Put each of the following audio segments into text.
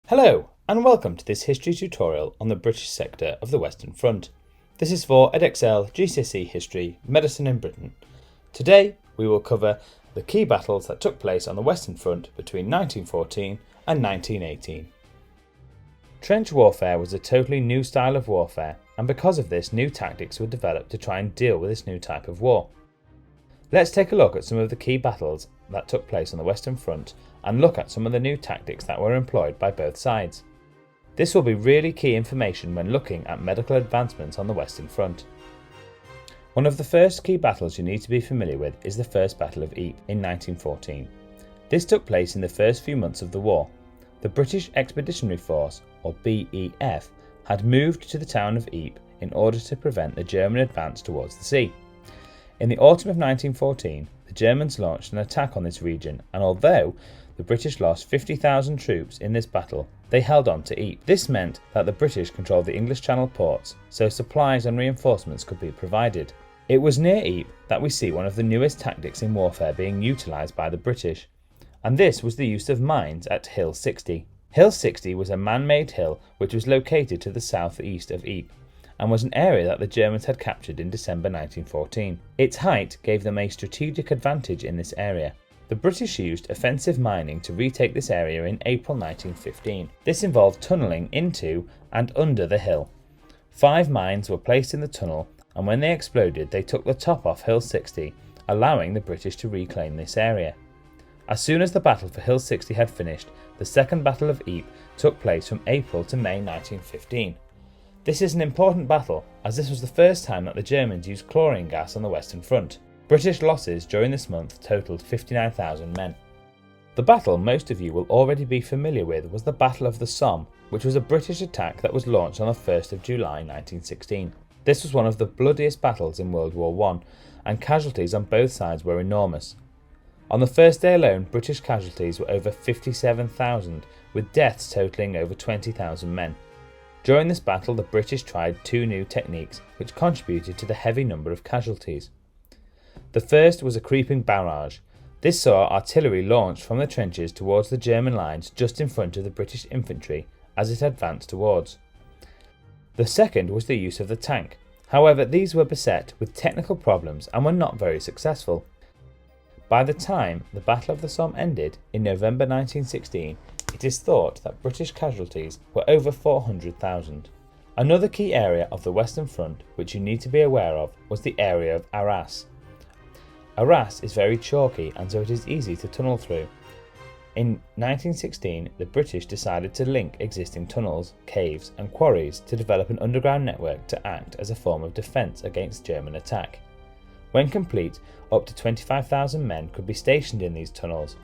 Hello and welcome to this history tutorial on the British sector of the Western Front. This is for Edexcel GCSE History, Medicine in Britain. Today we will cover the key battles that took place on the Western Front between 1914 and 1918. Trench warfare was a totally new style of warfare, and because of this, new tactics were developed to try and deal with this new type of war. Let's take a look at some of the key battles that took place on the Western Front and look at some of the new tactics that were employed by both sides. This will be really key information when looking at medical advancements on the Western Front. One of the first key battles you need to be familiar with is the First Battle of Ypres in 1914. This took place in the first few months of the war. The British Expeditionary Force, or BEF, had moved to the town of Ypres in order to prevent the German advance towards the sea. In the autumn of 1914, the Germans launched an attack on this region, and although the British lost 50,000 troops in this battle, they held on to Ypres. This meant that the British controlled the English Channel ports, so supplies and reinforcements could be provided. It was near Ypres that we see one of the newest tactics in warfare being utilised by the British, and this was the use of mines at Hill 60. Hill 60 was a man-made hill which was located to the southeast of Ypres, and was an area that the Germans had captured in December 1914. Its height gave them a strategic advantage in this area. The British used offensive mining to retake this area in April 1915. This involved tunnelling into and under the hill. 5 mines were placed in the tunnel, and when they exploded they took the top off Hill 60, allowing the British to reclaim this area. As soon as the battle for Hill 60 had finished, the Second Battle of Ypres took place from April to May 1915. This is an important battle, as this was the first time that the Germans used chlorine gas on the Western Front. British losses during this month totalled 59,000 men. The battle most of you will already be familiar with was the Battle of the Somme, which was a British attack that was launched on the 1st of July 1916. This was one of the bloodiest battles in World War I, and casualties on both sides were enormous. On the first day alone, British casualties were over 57,000, with deaths totalling over 20,000 men. During this battle, the British tried 2 new techniques which contributed to the heavy number of casualties. The first was a creeping barrage. This saw artillery launched from the trenches towards the German lines just in front of the British infantry as it advanced towards. The second was the use of the tank. However, these were beset with technical problems and were not very successful. By the time the Battle of the Somme ended in November 1916, it is thought that British casualties were over 400,000. Another key area of the Western Front which you need to be aware of was the area of Arras. Arras is very chalky, and so it is easy to tunnel through. In 1916, the British decided to link existing tunnels, caves and quarries to develop an underground network to act as a form of defence against German attack. When complete, up to 25,000 men could be stationed in these tunnels,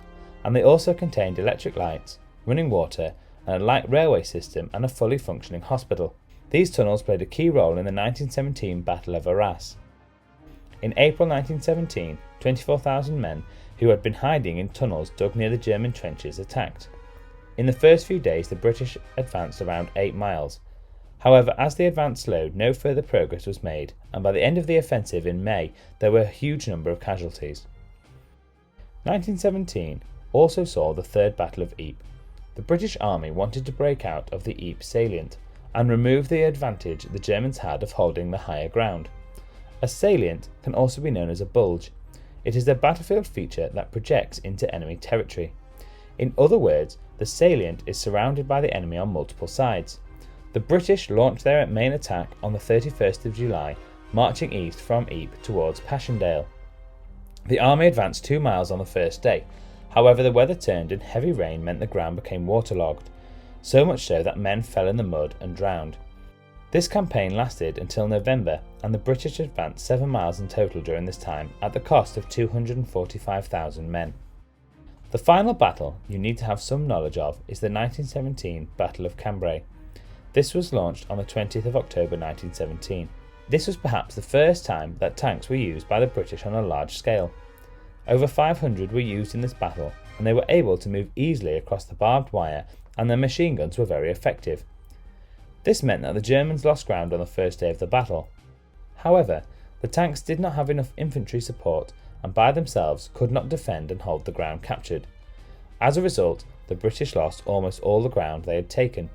and they also contained electric lights, running water, and a light railway system and a fully functioning hospital. These tunnels played a key role in the 1917 Battle of Arras. In April 1917, 24,000 men who had been hiding in tunnels dug near the German trenches attacked. In the first few days, the British advanced around 8 miles. However, as the advance slowed, no further progress was made, and by the end of the offensive in May, there were a huge number of casualties. 1917 also saw the Third Battle of Ypres. The British Army wanted to break out of the Ypres salient and remove the advantage the Germans had of holding the higher ground. A salient can also be known as a bulge. It is a battlefield feature that projects into enemy territory. In other words, the salient is surrounded by the enemy on multiple sides. The British launched their main attack on the 31st of July, marching east from Ypres towards Passchendaele. The army advanced 2 miles on the first day. However, the weather turned and heavy rain meant the ground became waterlogged, so much so that men fell in the mud and drowned. This campaign lasted until November, and the British advanced 7 miles in total during this time at the cost of 245,000 men. The final battle you need to have some knowledge of is the 1917 Battle of Cambrai. This was launched on the 20th of October 1917. This was perhaps the first time that tanks were used by the British on a large scale. Over 500 were used in this battle, and they were able to move easily across the barbed wire, and their machine guns were very effective. This meant that the Germans lost ground on the first day of the battle. However, the tanks did not have enough infantry support, and by themselves could not defend and hold the ground captured. As a result, the British lost almost all the ground they had taken.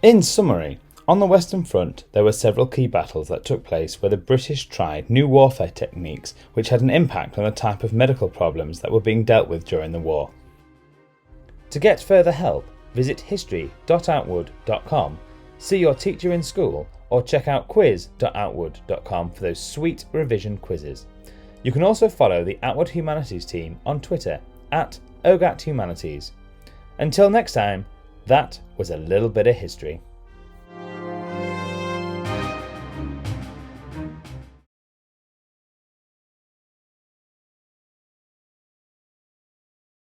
In summary, on the Western Front there were several key battles that took place where the British tried new warfare techniques which had an impact on the type of medical problems that were being dealt with during the war. To get further help, visit history.outwood.com, see your teacher in school, or check out quiz.outwood.com for those sweet revision quizzes. You can also follow the Outwood Humanities team on Twitter @OGATHumanities. Until next time, that was a little bit of history.